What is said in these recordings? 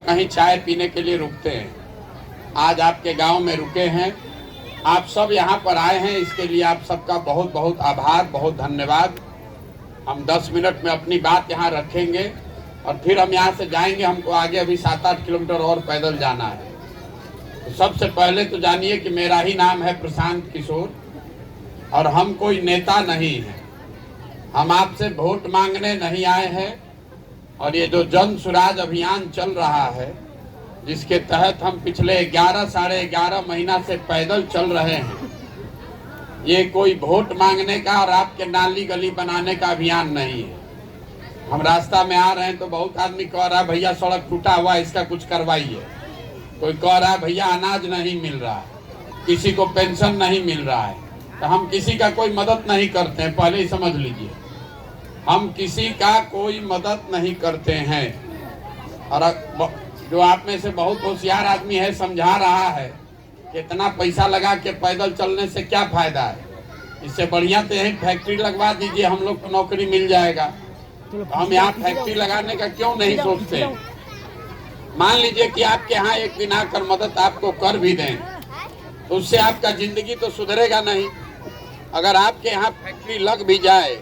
कहीं चाय पीने के लिए रुकते हैं। आज आपके गांव में रुके हैं, आप सब यहाँ पर आए हैं, इसके लिए आप सबका बहुत बहुत आभार, बहुत धन्यवाद। हम 10 मिनट में अपनी बात यहाँ रखेंगे और फिर हम यहाँ से जाएंगे। हमको आगे अभी 7-8 किलोमीटर और पैदल जाना है। तो सबसे पहले तो जानिए कि मेरा ही नाम है प्रशांत किशोर और हम कोई नेता नहीं हैं। हम आपसे वोट मांगने नहीं आए हैं। और ये जो जन सुराज अभियान चल रहा है, जिसके तहत हम पिछले 11 साढ़े 11 महीना से पैदल चल रहे हैं, ये कोई वोट मांगने का और आपके नाली गली बनाने का अभियान नहीं है। हम रास्ता में आ रहे हैं तो बहुत आदमी कह रहा है भैया सड़क टूटा हुआ है, इसका कुछ करवाइए। कोई कह रहा है भैया अनाज नहीं मिल रहा है, किसी को पेंशन नहीं मिल रहा है। तो हम किसी का कोई मदद नहीं करते हैं, पहले ही समझ लीजिए। हम किसी का कोई मदद नहीं करते हैं। और जो आप में से बहुत होशियार आदमी है समझा रहा है कि इतना पैसा लगा के पैदल चलने से क्या फायदा है, इससे बढ़िया तो यही फैक्ट्री लगवा दीजिए, हम लोग को नौकरी मिल जाएगा। तो हम यहाँ फैक्ट्री लगाने का क्यों नहीं सोचते? मान लीजिए कि आपके यहाँ एक दिन आकर मदद आपको कर भी दें तो उससे आपका जिंदगी तो सुधरेगा नहीं। अगर आपके यहाँ फैक्ट्री लग भी जाए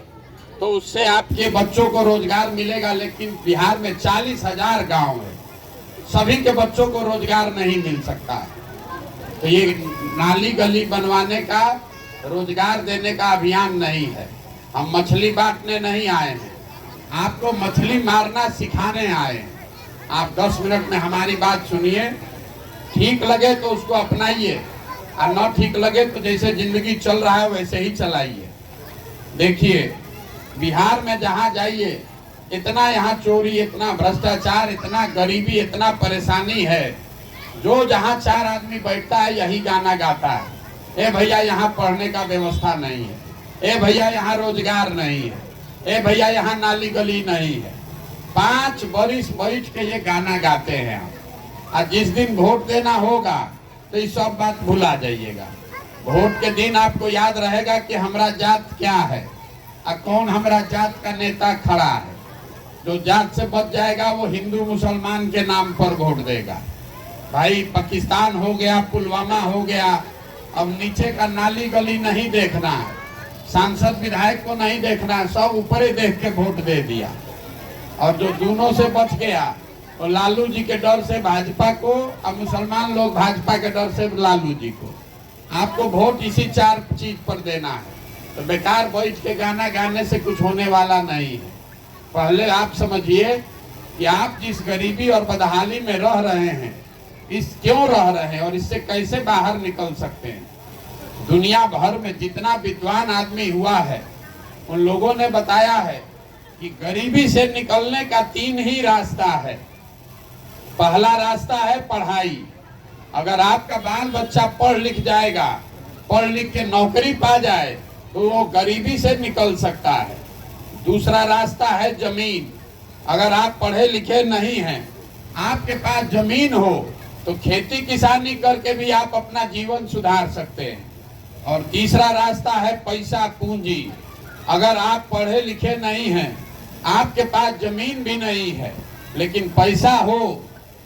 तो उससे आपके बच्चों को रोजगार मिलेगा, लेकिन बिहार में 40,000 गांव है, सभी के बच्चों को रोजगार नहीं मिल सकता है। तो ये नाली गली बनवाने का, रोजगार देने का अभियान नहीं है। हम मछली बांटने नहीं आए हैं, आपको मछली मारना सिखाने आए हैं। आप 10 मिनट में हमारी बात सुनिए, ठीक लगे तो उसको अपनाइए और न ठीक लगे तो जैसे जिंदगी चल रहा है वैसे ही चलाइए। देखिए बिहार में जहाँ जाइए इतना यहाँ चोरी, इतना भ्रष्टाचार, इतना गरीबी, इतना परेशानी है। जो जहाँ 4 आदमी बैठता है यही गाना गाता है, ए भैया यहाँ पढ़ने का व्यवस्था नहीं है, ए भैया यहाँ रोजगार नहीं है, ए भैया यहाँ नाली गली नहीं है। 5 बरिस बैठ के ये गाना गाते हैं। और जिस दिन वोट देना होगा तो ये सब बात भुला जाइएगा। वोट के दिन आपको याद रहेगा कि हमारा जात क्या है और कौन हमारा जात का नेता खड़ा है। जो जात से बच जाएगा वो हिंदू मुसलमान के नाम पर वोट देगा। भाई पाकिस्तान हो गया, पुलवामा हो गया, अब नीचे का नाली गली नहीं देखना है, सांसद विधायक को नहीं देखना है, सब ऊपर ही देख के वोट दे दिया। और जो दोनों से बच गया तो लालू जी के डर से भाजपा को और मुसलमान लोग भाजपा के डर से लालू जी को। आपको वोट इसी 4 चीज पर देना है। तो बेकार बैठ के गाना गाने से कुछ होने वाला नहीं है। पहले आप समझिए कि आप जिस गरीबी और बदहाली में रह रहे हैं, इस क्यों रह रहे हैं और इससे कैसे बाहर निकल सकते हैं। दुनिया भर में जितना विद्वान आदमी हुआ है उन लोगों ने बताया है कि गरीबी से निकलने का 3 ही रास्ता है। पहला रास्ता है पढ़ाई। अगर आपका बाल बच्चा पढ़ लिख जाएगा, पढ़ लिख के नौकरी पा जाए तो वो गरीबी से निकल सकता है। दूसरा रास्ता है जमीन। अगर आप पढ़े लिखे नहीं हैं, आपके पास जमीन हो तो खेती किसानी करके भी आप अपना जीवन सुधार सकते हैं। और तीसरा रास्ता है पैसा, पूंजी। अगर आप पढ़े लिखे नहीं हैं, आपके पास जमीन भी नहीं है, लेकिन पैसा हो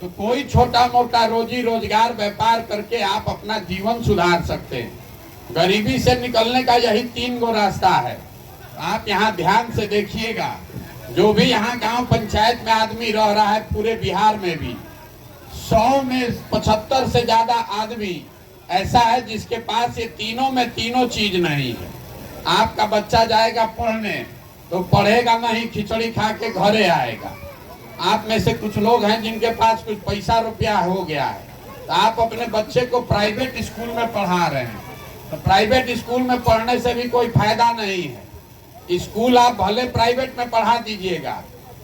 तो कोई छोटा मोटा रोजी रोजगार व्यापार करके आप अपना जीवन सुधार सकते हैं। गरीबी से निकलने का यही 3 गो रास्ता है। आप यहाँ ध्यान से देखिएगा, जो भी यहाँ गांव पंचायत में आदमी रह रहा है पूरे बिहार में भी 100 में 75 से ज्यादा आदमी ऐसा है जिसके पास ये तीनों में तीनों चीज नहीं है। आपका बच्चा जाएगा पढ़ने तो पढ़ेगा नहीं, खिचड़ी खा के घरे आएगा। आप में से कुछ लोग हैं जिनके पास कुछ पैसा रुपया हो गया है, तो आप अपने बच्चे को प्राइवेट स्कूल में पढ़ा रहे हैं। तो प्राइवेट स्कूल में पढ़ने से भी कोई फायदा नहीं है। स्कूल आप भले प्राइवेट में पढ़ा दीजिएगा,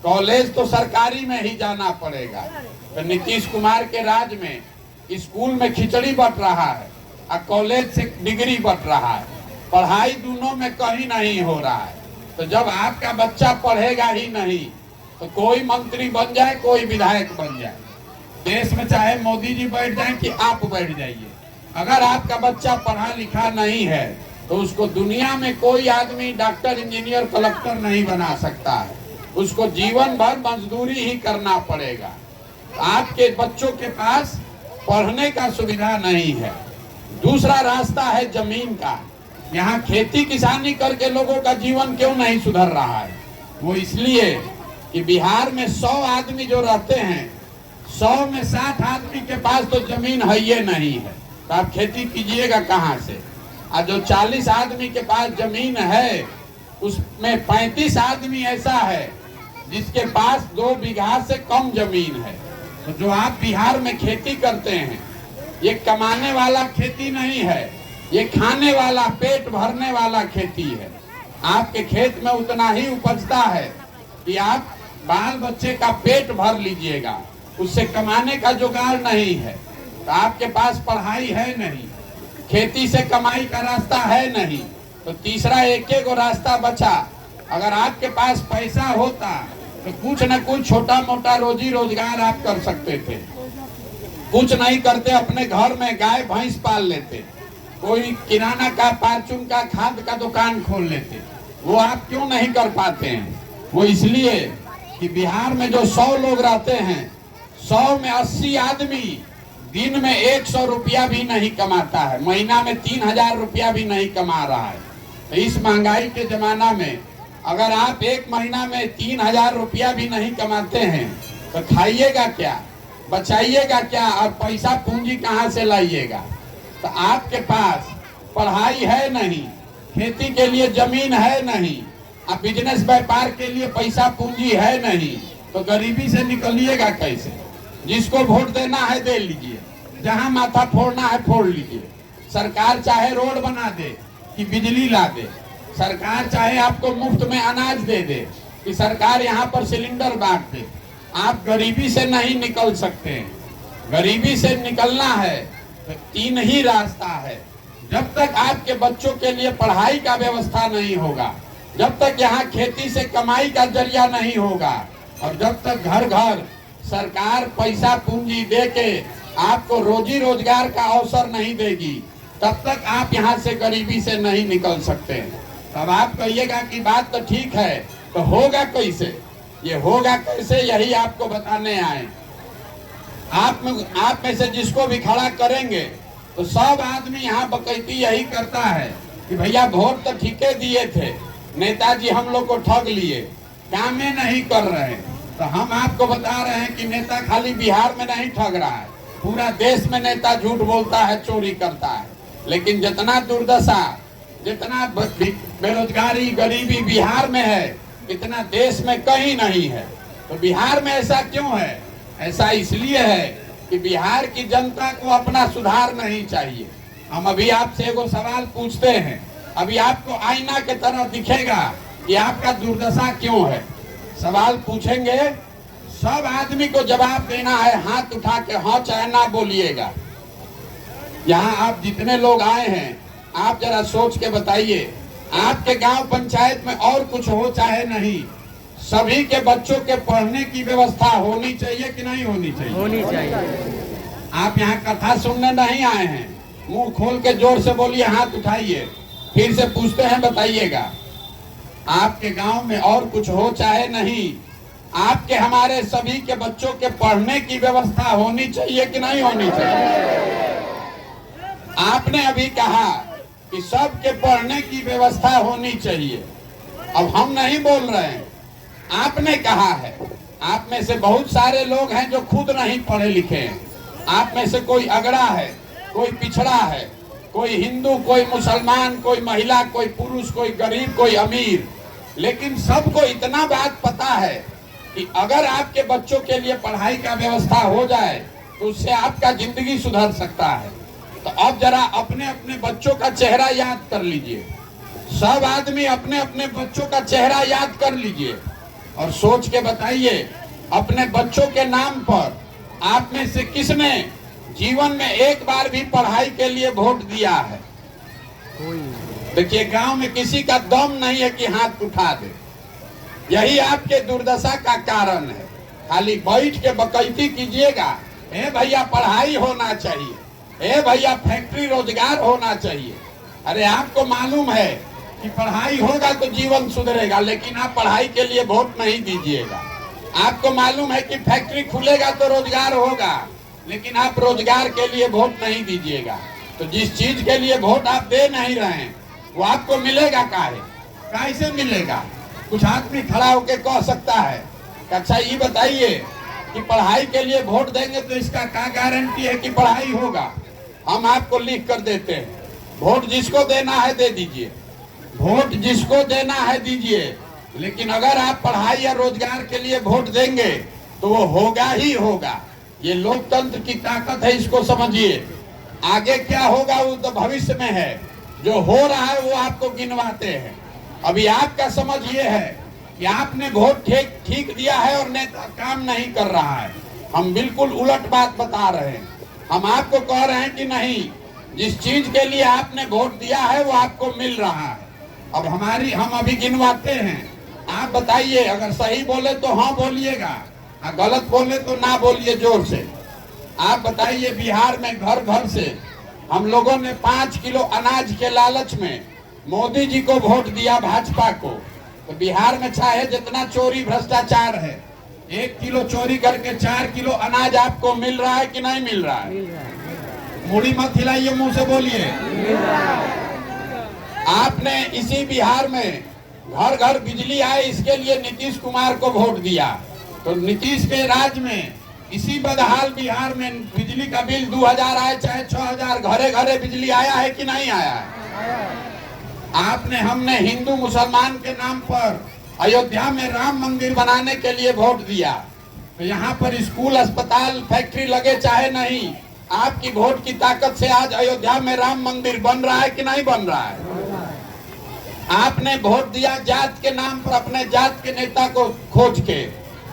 कॉलेज तो सरकारी में ही जाना पड़ेगा। तो नीतीश कुमार के राज में स्कूल में खिचड़ी बट रहा है और कॉलेज से डिग्री बट रहा है। पढ़ाई दोनों में कहीं नहीं हो रहा है। तो जब आपका बच्चा पढ़ेगा ही नहीं तो कोई मंत्री बन जाए, कोई विधायक बन जाए, देश में चाहे मोदी जी बैठ जाए कि आप बैठ जाइए, अगर आपका बच्चा पढ़ा लिखा नहीं है तो उसको दुनिया में कोई आदमी डॉक्टर, इंजीनियर, कलेक्टर नहीं बना सकता है। उसको जीवन भर मजदूरी ही करना पड़ेगा। आपके बच्चों के पास पढ़ने का सुविधा नहीं है। दूसरा रास्ता है जमीन का। यहाँ खेती किसानी करके लोगों का जीवन क्यों नहीं सुधर रहा है? वो इसलिए कि बिहार में 100 आदमी जो रहते हैं, 100 में 60 आदमी के पास तो जमीन है ही नहीं है, तो आप खेती कीजिएगा कहाँ से? और जो 40 आदमी के पास जमीन है, उसमें 35 आदमी ऐसा है जिसके पास 2 बीघा से कम जमीन है। तो जो आप बिहार में खेती करते हैं, ये कमाने वाला खेती नहीं है, ये खाने वाला, पेट भरने वाला खेती है। आपके खेत में उतना ही उपजता है कि आप बाल बच्चे का पेट भर लीजिएगा, उससे कमाने का जुगाड़ नहीं है। तो आपके पास पढ़ाई है नहीं, खेती से कमाई का रास्ता है नहीं, तो तीसरा एक गो रास्ता बचा। अगर आपके पास पैसा होता तो कुछ न कुछ छोटा मोटा रोजी रोजगार आप कर सकते थे। कुछ नहीं करते, अपने घर में गाय भैंस पाल लेते, कोई किराना का, फार्चून का, खाद का दुकान खोल लेते। वो आप क्यों नहीं कर पाते हैं? वो इसलिए कि बिहार में जो 100 लोग रहते हैं, 100 में 80 आदमी दिन में 100 रुपया भी नहीं कमाता है, महीना में 3000 रुपया भी नहीं कमा रहा है। तो इस महंगाई के जमाना में अगर आप एक महीना में 3000 रुपया भी नहीं कमाते हैं तो खाइएगा क्या, बचाइएगा क्या, और पैसा पूंजी कहाँ से लाइएगा? तो आपके पास पढ़ाई है नहीं, खेती के लिए जमीन है नहीं, अब बिजनेस व्यापार के लिए पैसा पूंजी है नहीं, तो गरीबी से निकलिएगा कैसे? जिसको वोट देना है दे लीजिए, जहां माथा फोड़ना है फोड़ लीजिए। सरकार चाहे रोड बना दे कि बिजली ला दे, सरकार चाहे आपको मुफ्त में अनाज दे दे कि सरकार यहाँ पर सिलेंडर बांट दे, आप गरीबी से नहीं निकल सकते हैं। गरीबी से निकलना है तो 3 ही रास्ता है। जब तक आपके बच्चों के लिए पढ़ाई का व्यवस्था नहीं होगा, जब तक यहाँ खेती से कमाई का जरिया नहीं होगा, और जब तक घर घर सरकार पैसा पूंजी दे के आपको रोजी रोजगार का अवसर नहीं देगी, तब तक आप यहाँ से गरीबी से नहीं निकल सकते। तब आप कहिएगा कि बात तो ठीक है, तो होगा कैसे? ये होगा कैसे, यही आपको बताने आए। आप में से जिसको भी खड़ा करेंगे तो सब आदमी यहाँ बकैती यही करता है कि भैया वोट तो ठीके दिए थे, नेताजी हम लोग को ठग लिए, काम में नहीं कर रहे। तो हम आपको बता रहे हैं कि नेता खाली बिहार में नहीं ठग रहा है, पूरा देश में नेता झूठ बोलता है, चोरी करता है। लेकिन जितना दुर्दशा, जितना बेरोजगारी, गरीबी बिहार में है, इतना देश में कहीं नहीं है। तो बिहार में ऐसा क्यों है? ऐसा इसलिए है कि बिहार की जनता को अपना सुधार नहीं चाहिए। हम अभी आपसे एगो सवाल पूछते हैं, अभी आपको आईना के तरह दिखेगा कि आपका दुर्दशा क्यों है। सवाल पूछेंगे, सब आदमी को जवाब देना है, हाथ उठा के हाँ चाहे ना बोलिएगा। यहाँ आप जितने लोग आए हैं, आप जरा सोच के बताइए, आपके गांव पंचायत में और कुछ हो चाहे नहीं, सभी के बच्चों के पढ़ने की व्यवस्था होनी चाहिए कि नहीं होनी चाहिए? होनी चाहिए। आप यहाँ कथा सुनने नहीं आए हैं, मुंह खोल के जोर से बोलिए, हाथ उठाइए, फिर से पूछते हैं, बताइएगा। आपके गांव में और कुछ हो चाहे नहीं, आपके हमारे सभी के बच्चों के पढ़ने की व्यवस्था होनी चाहिए कि नहीं होनी चाहिए? आपने अभी कहा कि सबके पढ़ने की व्यवस्था होनी चाहिए, अब हम नहीं बोल रहे हैं, आपने कहा है। आप में से बहुत सारे लोग हैं जो खुद नहीं पढ़े लिखे हैं। आप में से कोई अगड़ा है, कोई पिछड़ा है, कोई हिंदू, कोई मुसलमान, कोई महिला, कोई पुरुष, कोई गरीब, कोई अमीर, लेकिन सबको इतना बात पता है कि अगर आपके बच्चों के लिए पढ़ाई का व्यवस्था हो जाए तो उससे आपका जिंदगी सुधर सकता है। तो अब जरा अपने अपने बच्चों का चेहरा याद कर लीजिए, सब आदमी अपने अपने बच्चों का चेहरा याद कर लीजिए और सोच के बताइए, अपने बच्चों के नाम पर आप में से किसने जीवन में एक बार भी पढ़ाई के लिए वोट दिया है? देखिए, गांव में किसी का दम नहीं है कि हाथ उठा दे। यही आपके दुर्दशा का कारण है। खाली बैठ के बकैती कीजिएगा, ए भैया पढ़ाई होना चाहिए, ए भैया फैक्ट्री रोजगार होना चाहिए। अरे आपको मालूम है कि पढ़ाई होगा तो जीवन सुधरेगा, लेकिन आप पढ़ाई के लिए वोट नहीं दीजिएगा। आपको मालूम है कि फैक्ट्री खुलेगा तो रोजगार होगा, लेकिन आप रोजगार के लिए वोट नहीं दीजिएगा। तो जिस चीज के लिए वोट आप दे नहीं रहे हैं वो आपको मिलेगा काहे? कैसे मिलेगा? कुछ आदमी खड़ा होकर कह सकता है कि अच्छा ये बताइए कि पढ़ाई के लिए वोट देंगे तो इसका क्या गारंटी है कि पढ़ाई होगा? हम आपको लिख कर देते हैं, वोट जिसको देना है दे दीजिए, वोट जिसको देना है दीजिए, लेकिन अगर आप पढ़ाई या रोजगार के लिए वोट देंगे तो वो होगा ही होगा। ये लोकतंत्र की ताकत है, इसको समझिए। आगे क्या होगा वो तो भविष्य में है, जो हो रहा है वो आपको गिनवाते हैं। अभी आपका समझ ये है कि आपने वोट ठीक दिया है और नेता काम नहीं कर रहा है। हम बिल्कुल उलट बात बता रहे हैं। हम आपको कह रहे हैं कि नहीं, जिस चीज के लिए आपने वोट दिया है वो आपको मिल रहा है। अब हम अभी गिनवाते हैं, आप बताइए। अगर सही बोले तो हाँ बोलिएगा, गलत बोले तो ना बोलिए जोर से। आप बताइए, बिहार में घर घर से हम लोगों ने 5 किलो अनाज के लालच में मोदी जी को वोट दिया, भाजपा को। तो बिहार में चाहे जितना चोरी भ्रष्टाचार है, 1 किलो चोरी करके 4 किलो अनाज आपको मिल रहा है कि नहीं मिल रहा है? मुड़ी मत हिलाइए, मुंह से बोलिए। आपने इसी बिहार में घर घर बिजली आए इसके लिए नीतीश कुमार को वोट दिया। तो नीतीश के राज में इसी बदहाल बिहार में बिजली का बिल 2000 आए चाहे 6000, घरे घरे बिजली आया है कि नहीं आया है? हमने हिंदू मुसलमान के नाम पर अयोध्या में राम मंदिर बनाने के लिए वोट दिया। तो यहाँ पर स्कूल, अस्पताल, फैक्ट्री लगे चाहे नहीं, आपकी वोट की ताकत से आज अयोध्या में राम मंदिर बन रहा है कि नहीं बन रहा है? आपने वोट दिया जात के नाम पर, अपने जात के नेता को खोज के।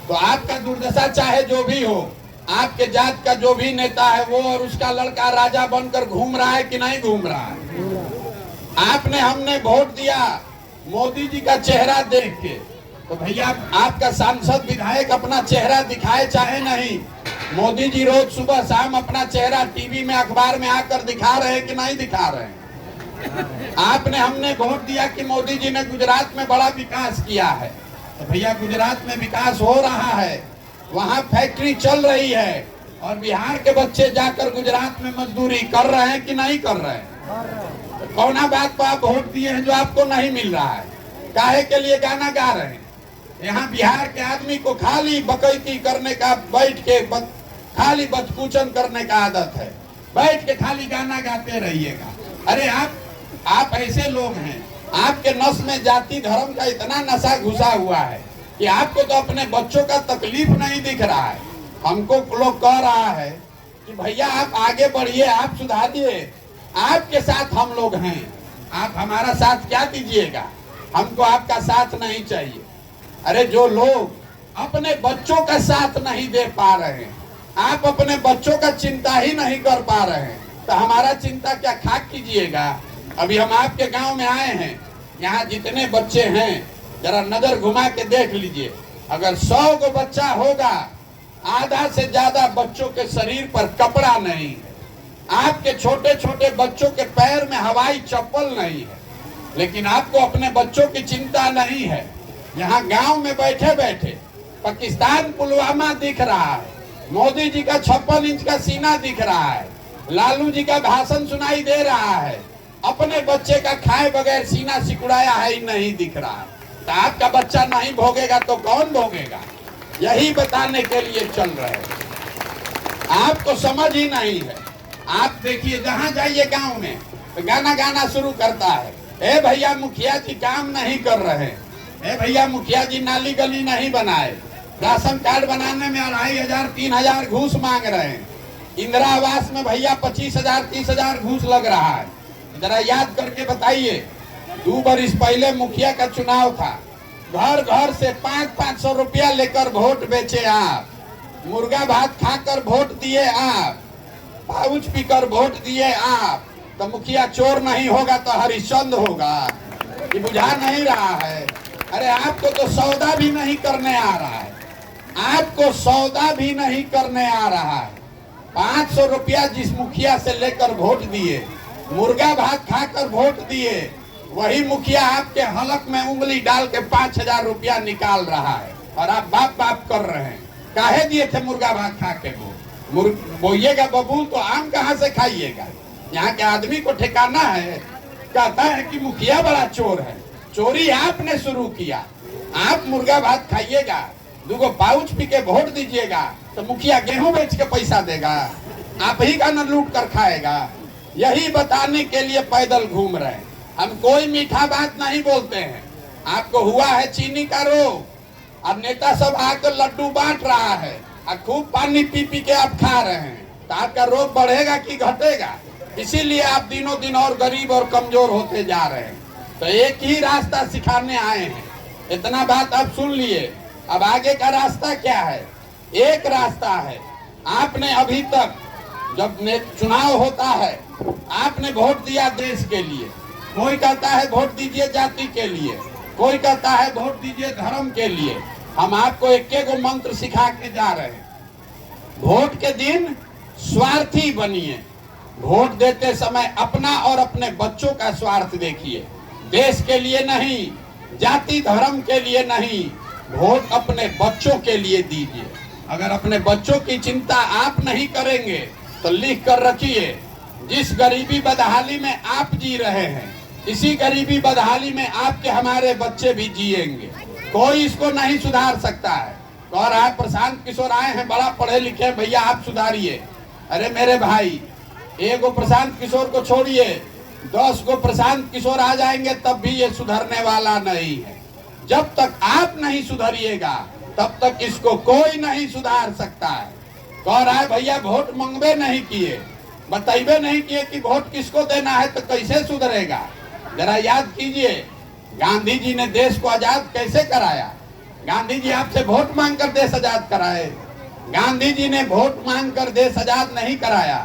तो आपका दुर्दशा चाहे जो भी हो, आपके जात का जो भी नेता है वो और उसका लड़का राजा बनकर घूम रहा है कि नहीं घूम रहा है? हमने वोट दिया मोदी जी का चेहरा देख के। तो भैया आपका सांसद विधायक अपना चेहरा दिखाए चाहे नहीं, मोदी जी रोज सुबह शाम अपना चेहरा टीवी में, अखबार में आकर दिखा रहे हैं कि नहीं दिखा रहे हैं? हमने वोट दिया कि मोदी जी ने गुजरात में बड़ा विकास किया है। तो भैया गुजरात में विकास हो रहा है, वहाँ फैक्ट्री चल रही है, और बिहार के बच्चे जाकर गुजरात में मजदूरी कर रहे हैं कि नहीं कर रहे हैं? तो कौना बात पर आप वोट दिए हैं जो आपको नहीं मिल रहा है? काहे के लिए गाना गा रहे हैं? यहाँ बिहार के आदमी को खाली बकैती करने का, बैठ के खाली बदकूचन करने का आदत है। बैठ के खाली गाना गाते रहिएगा। अरे आप ऐसे लोग हैं, आपके नस में जाति धर्म का इतना नशा घुसा हुआ है कि आपको तो अपने बच्चों का तकलीफ नहीं दिख रहा है। हमको लोग कह रहा है कि भैया आप आगे बढ़िए, आप सुधारिए, आपके साथ हम लोग हैं, आप हमारा साथ क्या दीजिएगा? हमको आपका साथ नहीं चाहिए। अरे जो लोग अपने बच्चों का साथ नहीं दे पा रहे हैं, आप अपने बच्चों का चिंता ही नहीं कर पा रहे हैं, तो हमारा चिंता क्या खाक कीजिएगा? अभी हम आपके गांव में आए हैं, यहाँ जितने बच्चे हैं जरा नजर घुमा के देख लीजिए। अगर 100 को बच्चा होगा, आधा से ज्यादा बच्चों के शरीर पर कपड़ा नहीं है। आपके छोटे छोटे बच्चों के पैर में हवाई चप्पल नहीं है, लेकिन आपको अपने बच्चों की चिंता नहीं है। यहाँ गांव में बैठे बैठे पाकिस्तान पुलवामा दिख रहा है, मोदी जी का 56 इंच का सीना दिख रहा है, लालू जी का भाषण सुनाई दे रहा है, अपने बच्चे का खाए बगैर सीना सिकुड़ाया है ही नहीं दिख रहा है। तो आपका बच्चा नहीं भोगेगा तो कौन भोगेगा? यही बताने के लिए चल रहे हैं। आपको समझ ही नहीं है। आप देखिए, जहाँ जाइए गांव में तो गाना गाना शुरू करता है, ए भैया मुखिया जी काम नहीं कर रहे, ए भैया मुखिया जी नाली गली नहीं बनाए, राशन कार्ड बनाने में 2500 3000 घूस मांग रहे हैं, इंदिरा आवास में भैया 25,000 30,000 घूस लग रहा है। जरा याद करके बताइए, 2 बरस पहले मुखिया का चुनाव था, घर घर से 500 रुपया लेकर वोट बेचे आप, मुर्गा भात खाकर वोट दिए आप, पाउच पीकर वोट दिए आप। तो मुखिया चोर नहीं होगा तो हरिश्चंद्र होगा? ये बुझा नहीं रहा है? अरे आपको तो सौदा भी नहीं करने आ रहा है, आपको सौदा भी नहीं करने आ रहा है। 500 रुपया जिस मुखिया से लेकर वोट दिए, मुर्गा भात खाकर वोट दिए, वही मुखिया आपके हलक में उंगली डाल के 5000 रुपया निकाल रहा है। और आप बाप बाप कर रहे हैं। काहे दिए थे मुर्गा भात खा के बोइएगा बबूल तो आम कहाँ से खाइएगा? यहाँ के आदमी को ठिकाना है। कहता है कि मुखिया बड़ा चोर है। चोरी आपने शुरू किया। आप मुर्गा भात खाइएगा, 2 पाउच पी के वोट दीजिएगा तो मुखिया गेहूं बेच के पैसा देगा, आप ही का न लूट कर खाएगा। यही बताने के लिए पैदल घूम रहे हैं। हम कोई मीठा बात नहीं बोलते हैं। आपको हुआ है चीनी का रोग, अब नेता सब आकर लड्डू बांट रहा है और खूब पानी पी पी के आप खा रहे हैं, तो आपका रोग बढ़ेगा कि घटेगा? इसीलिए आप दिनों दिन और गरीब और कमजोर होते जा रहे हैं। तो एक ही रास्ता सिखाने आए हैं। इतना बात आप सुन लिए, अब आगे का रास्ता क्या है? एक रास्ता है। आपने अभी तक जब चुनाव होता है आपने वोट दिया देश के लिए। कोई कहता है वोट दीजिए जाति के लिए, कोई कहता है वोट दीजिए धर्म के लिए। हम आपको एक मंत्र सिखा के जा रहे हैं। वोट के दिन स्वार्थी बनिए। वोट देते समय अपना और अपने बच्चों का स्वार्थ देखिए, देश के लिए नहीं, जाति धर्म के लिए नहीं। वोट अपने बच्चों के लिए दीजिए। अगर अपने बच्चों की चिंता आप नहीं करेंगे तो लिख कर रखिए, जिस गरीबी बदहाली में आप जी रहे हैं इसी गरीबी बदहाली में आपके हमारे बच्चे भी जिएंगे। कोई इसको नहीं सुधार सकता है। और आप प्रशांत किशोर आए हैं, बड़ा पढ़े लिखे, भैया आप सुधारिए। अरे मेरे भाई, एक प्रशांत किशोर को छोड़िए, 10 को प्रशांत किशोर आ जाएंगे तब भी ये सुधरने वाला नहीं है। जब तक आप नहीं सुधरिएगा तब तक इसको कोई नहीं सुधार सकता है। कह रहा है भैया वोट मंगवे नहीं किए, बताइबे नहीं किए कि वोट किसको देना है तो कैसे सुधरेगा? जरा याद कीजिए, गांधी जी ने देश को आजाद कैसे कराया? गांधी जी आपसे वोट मांग कर देश आजाद कराए? गांधी जी ने वोट मांग कर देश आजाद नहीं कराया।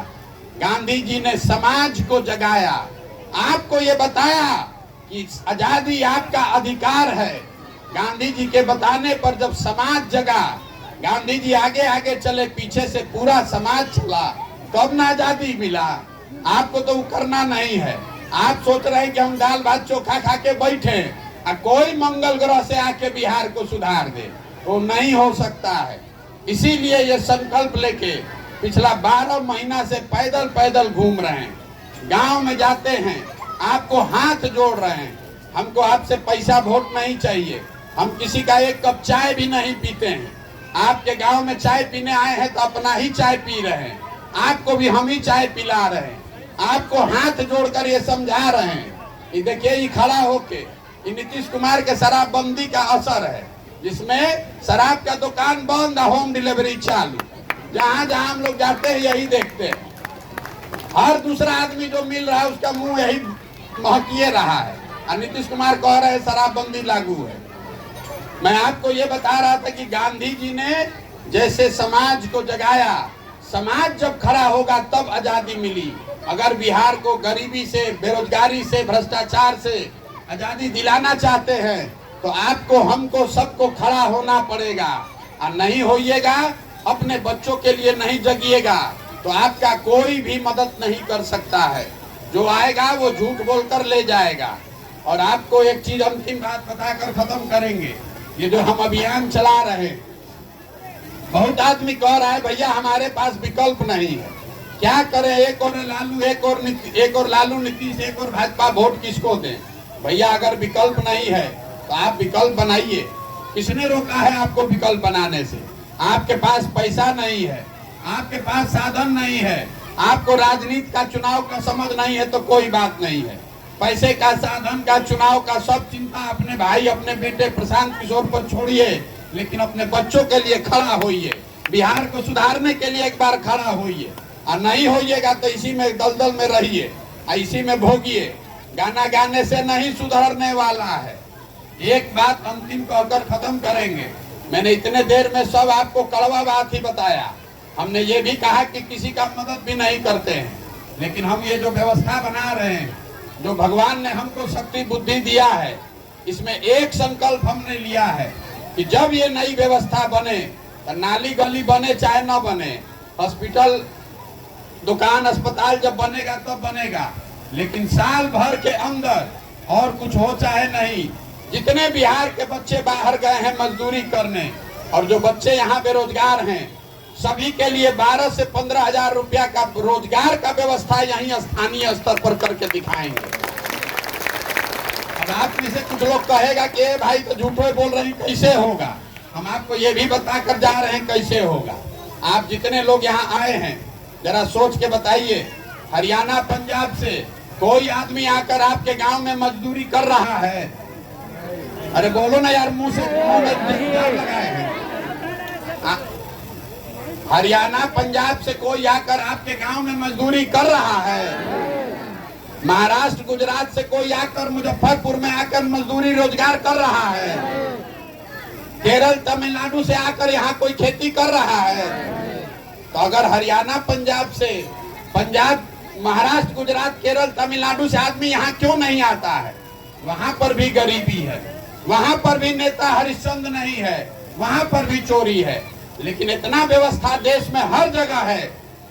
गांधी जी ने समाज को जगाया, आपको ये बताया कि आजादी आपका अधिकार है। गांधी जी के बताने पर जब समाज जगा, गांधी जी आगे आगे चले, पीछे से पूरा समाज चला, तब ना आजादी मिला। आपको तो वो करना नहीं है। आप सोच रहे हैं कि हम दाल भात चोखा खा के बैठे और कोई मंगल ग्रह से आके बिहार को सुधार दे, वो नहीं हो सकता है। इसीलिए ये संकल्प लेके पिछला 12 महीना से पैदल पैदल घूम रहे हैं, गांव में जाते हैं, आपको हाथ जोड़ रहे हैं। हमको आपसे पैसा वोट नहीं चाहिए, हम किसी का एक कप चाय भी नहीं पीते हैं। आपके गांव में चाय पीने आए हैं तो अपना ही चाय पी रहे हैं, आपको भी हम ही चाय पिला रहे हैं, आपको हाथ जोड़कर ये समझा रहे हैं। ये देखिए, ये खड़ा होके ये नीतीश कुमार के शराबबंदी का असर है, जिसमें शराब का दुकान बंद, होम डिलीवरी चालू। जहाँ जहाँ हम लोग जाते हैं यही देखते हैं, हर दूसरा आदमी जो मिल रहा है उसका मुंह यही महकिए रहा है, और नीतीश कुमार कह रहे हैं शराबबंदी लागू है। मैं आपको ये बता रहा था कि गांधी जी ने जैसे समाज को जगाया, समाज जब खड़ा होगा तब आजादी मिली। अगर बिहार को गरीबी से, बेरोजगारी से, भ्रष्टाचार से आजादी दिलाना चाहते हैं तो आपको, हमको, सबको खड़ा होना पड़ेगा। और नहीं होइएगा, अपने बच्चों के लिए नहीं जगिएगा तो आपका कोई भी मदद नहीं कर सकता है। जो आएगा वो झूठ बोलकर ले जाएगा। और आपको एक चीज अंतिम बात बताकर खत्म करेंगे। ये जो हम अभियान चला रहे हैं, बहुत आदमी कह रहा है भैया हमारे पास विकल्प नहीं है, क्या करें? एक और लालू, एक और लालू नीतीश, एक और भाजपा, वोट किसको दें? भैया अगर विकल्प नहीं है तो आप विकल्प बनाइए। किसने रोका है आपको विकल्प बनाने से? आपके पास पैसा नहीं है, आपके पास साधन नहीं है, आपको राजनीति का, चुनाव का समझ नहीं है तो कोई बात नहीं है। पैसे का, साधन का, चुनाव का सब चिंता अपने भाई, अपने बेटे प्रशांत किशोर पर छोड़िए, लेकिन अपने बच्चों के लिए खड़ा होइए। बिहार को सुधारने के लिए एक बार खड़ा होइए। और नहीं होइएगा तो इसी में दलदल में रहिए, इसी में भोगिए। गाना गाने से नहीं सुधरने वाला है। एक बात अंतिम कहकर खत्म करेंगे। मैंने इतने देर में सब आपको कड़वा बात ही बताया। हमने ये भी कहा कि किसी का मदद भी नहीं करते हैं, लेकिन हम ये जो व्यवस्था बना रहे हैं, जो भगवान ने हमको शक्ति बुद्धि दिया है, इसमें एक संकल्प हमने लिया है कि जब ये नई व्यवस्था बने तो नाली गली बने चाहे न बने, हॉस्पिटल, दुकान, अस्पताल जब बनेगा तब बनेगा, लेकिन साल भर के अंदर और कुछ हो चाहे नहीं, जितने बिहार के बच्चे बाहर गए हैं मजदूरी करने, और जो बच्चे यहाँ बेरोजगार हैं सभी के लिए 12 से 15 हजार रुपया का रोजगार का व्यवस्था यहीं स्थानीय स्तर पर करके दिखाएंगे। अब आप में से कुछ लोग कहेगा कि भाई तो झूठे बोल रहे हैं, कैसे होगा? हम आपको ये भी बताकर जा रहे हैं कैसे होगा। आप जितने लोग यहाँ आए हैं जरा सोच के बताइए, हरियाणा पंजाब से कोई आदमी आकर आपके गांव में मजदूरी कर रहा है? अरे बोलो ना यार, मुंह से लगाए हैं। हरियाणा पंजाब से कोई आकर आपके गांव में मजदूरी कर रहा है? महाराष्ट्र गुजरात से कोई आकर मुजफ्फरपुर में आकर मजदूरी रोजगार कर रहा है? केरल तमिलनाडु से आकर यहाँ कोई खेती कर रहा है? तो अगर हरियाणा पंजाब से, पंजाब महाराष्ट्र गुजरात केरल तमिलनाडु से आदमी यहाँ क्यों नहीं आता है? वहां पर भी गरीबी है, वहां पर भी नेता हरिश्चंद्र नहीं है, वहां पर भी चोरी है। लेकिन इतना व्यवस्था देश में हर जगह है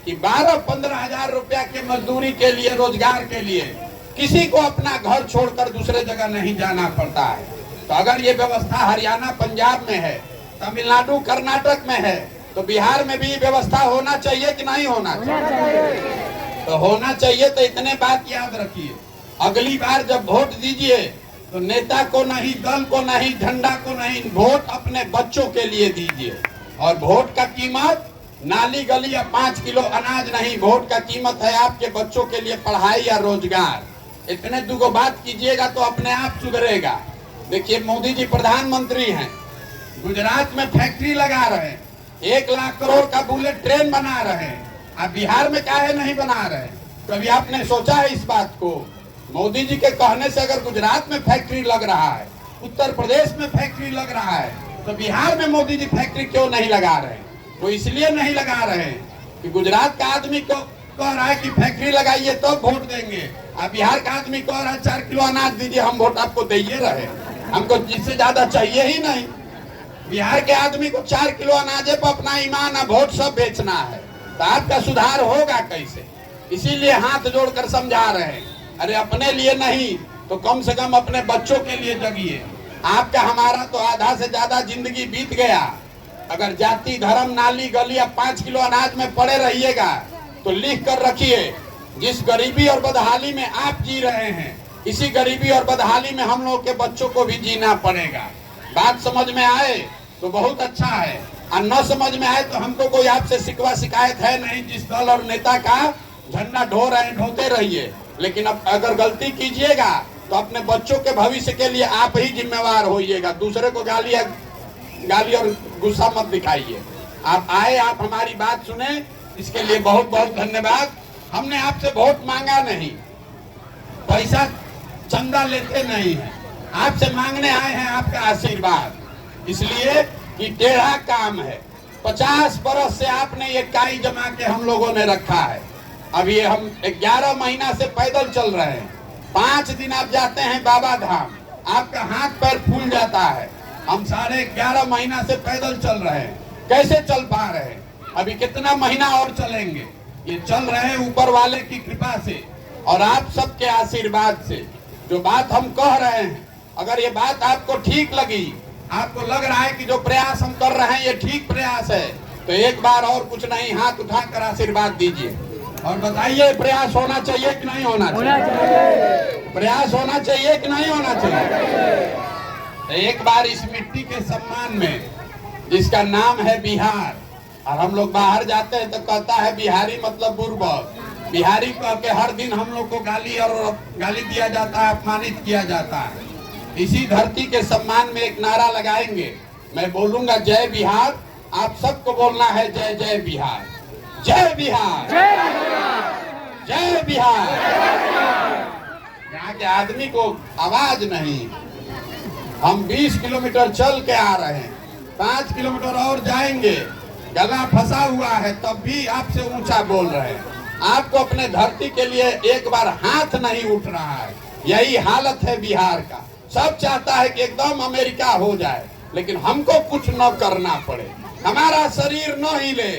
कि 12-15 हजार रुपया के मजदूरी के लिए, रोजगार के लिए किसी को अपना घर छोड़कर दूसरे जगह नहीं जाना पड़ता है। तो अगर ये व्यवस्था हरियाणा पंजाब में है, तमिलनाडु कर्नाटक में है, तो बिहार में भी व्यवस्था होना चाहिए कि नहीं होना चाहिए? तो होना चाहिए। तो इतने बात याद रखिए, अगली बार जब वोट दीजिए तो नेता को नहीं, दल को नहीं, झंडा को नहीं, वोट अपने बच्चों के लिए दीजिए। और वोट का कीमत नाली गली या 5 किलो अनाज नहीं, वोट का कीमत है आपके बच्चों के लिए पढ़ाई या रोजगार। इतने दुगो बात कीजिएगा तो अपने आप सुधरेगा। देखिए मोदी जी प्रधानमंत्री हैं, गुजरात में फैक्ट्री लगा रहे हैं, 1 लाख करोड़ का बुलेट ट्रेन बना रहे हैं। आप बिहार में काहे नहीं बना रहे? कभी आपने सोचा है इस बात को? मोदी जी के कहने से अगर गुजरात में फैक्ट्री लग रहा है, उत्तर प्रदेश में फैक्ट्री लग रहा है, तो बिहार में मोदी जी फैक्ट्री क्यों नहीं लगा रहे? वो इसलिए नहीं लगा रहे हैं कि गुजरात का आदमी को कह रहा है कि फैक्ट्री लगाइए तो वोट देंगे, अब बिहार का आदमी कह रहा है 4 किलो अनाज दीजिए, हम वोट आपको दे रहे, हमको जिससे ज्यादा चाहिए ही नहीं। बिहार के आदमी को 4 किलो अनाजे पर अपना ईमान और वोट सब बेचना है, तो आपका सुधार होगा कैसे? इसीलिए हाथ जोड़कर समझा रहे हैं, अरे अपने लिए नहीं तो कम से कम अपने बच्चों के लिए जगिए। आपका हमारा तो आधा से ज्यादा जिंदगी बीत गया। अगर जाति धर्म नाली गली या 5 किलो अनाज में पड़े रहिएगा तो लिख कर रखिए, जिस गरीबी और बदहाली में आप जी रहे हैं, इसी गरीबी और बदहाली में हम लोग के बच्चों को भी जीना पड़ेगा। बात समझ में आए तो बहुत अच्छा है, और न समझ में आए तो हमको कोई आपसे शिकवा शिकायत है नहीं। जिस दल और नेता का झंडा ढो रहे हैं ढोते रहिए, लेकिन अब अगर गलती कीजिएगा तो अपने बच्चों के भविष्य के लिए आप ही जिम्मेवार होइएगा। दूसरे को गाली और गुस्सा मत दिखाइए। आप आए, आप हमारी बात सुने, इसके लिए बहुत बहुत धन्यवाद। हमने आपसे वोट मांगा नहीं, पैसा चंदा लेते नहीं है, आपसे मांगने आए हैं आपका आशीर्वाद। इसलिए कि टेढ़ा काम है, 50 बरस से आपने ये काई जमा के हम लोगों ने रखा है। अब ये हम 11 महीना से पैदल चल रहे हैं। 5 दिन आप जाते हैं बाबा धाम, आपका हाथ पैर फूल जाता है। हम 11.5 महीना से पैदल चल रहे हैं, कैसे चल पा रहे हैं? अभी कितना महीना और चलेंगे? ये चल रहे हैं ऊपर वाले की कृपा से और आप सबके आशीर्वाद से। जो बात हम कह रहे हैं, अगर ये बात आपको ठीक लगी, आपको लग रहा है कि जो प्रयास हम कर रहे हैं ये ठीक प्रयास है, तो एक बार और कुछ नहीं, हाथ उठाकर आशीर्वाद दीजिए और बताइए प्रयास होना चाहिए कि नहीं होना चाहिए? प्रयास होना चाहिए कि नहीं होना चाहिए? तो एक बार इस मिट्टी के सम्मान में, जिसका नाम है बिहार, और हम लोग बाहर जाते हैं तो कहता है बिहारी मतलब बुर्बक, बिहारी कह के हर दिन हम लोग को गाली दिया जाता है, अपमानित किया जाता है। इसी धरती के सम्मान में एक नारा लगाएंगे। मैं बोलूंगा जय बिहार, आप सबको बोलना है जय जय बिहार, जय बिहार, जय बिहार। यहाँ के आदमी को आवाज नहीं। हम 20 किलोमीटर चल के आ रहे हैं, 5 किलोमीटर और जाएंगे, गला फंसा हुआ है, तब भी आपसे ऊंचा बोल रहे हैं। आपको अपने धरती के लिए एक बार हाथ नहीं उठ रहा है। यही हालत है बिहार का। सब चाहता है कि एकदम अमेरिका हो जाए, लेकिन हमको कुछ न करना पड़े, हमारा शरीर न हिले,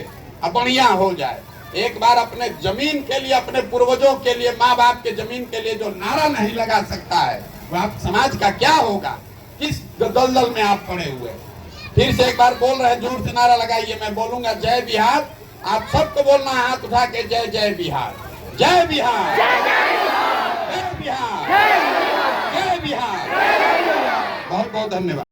बढ़िया हो जाए। एक बार अपने जमीन के लिए, अपने पूर्वजों के लिए, माँ बाप के जमीन के लिए जो नारा नहीं लगा सकता है, वो आप समाज का क्या होगा? किस दलदल में आप पड़े हुए? फिर से एक बार बोल रहे हैं, जोर से नारा लगाइए, मैं बोलूंगा जय बिहार, आप सबको बोलना है हाथ उठा के, जय जय बिहार, जय बिहार, जय बिहार, जय बिहार। बहुत बहुत धन्यवाद।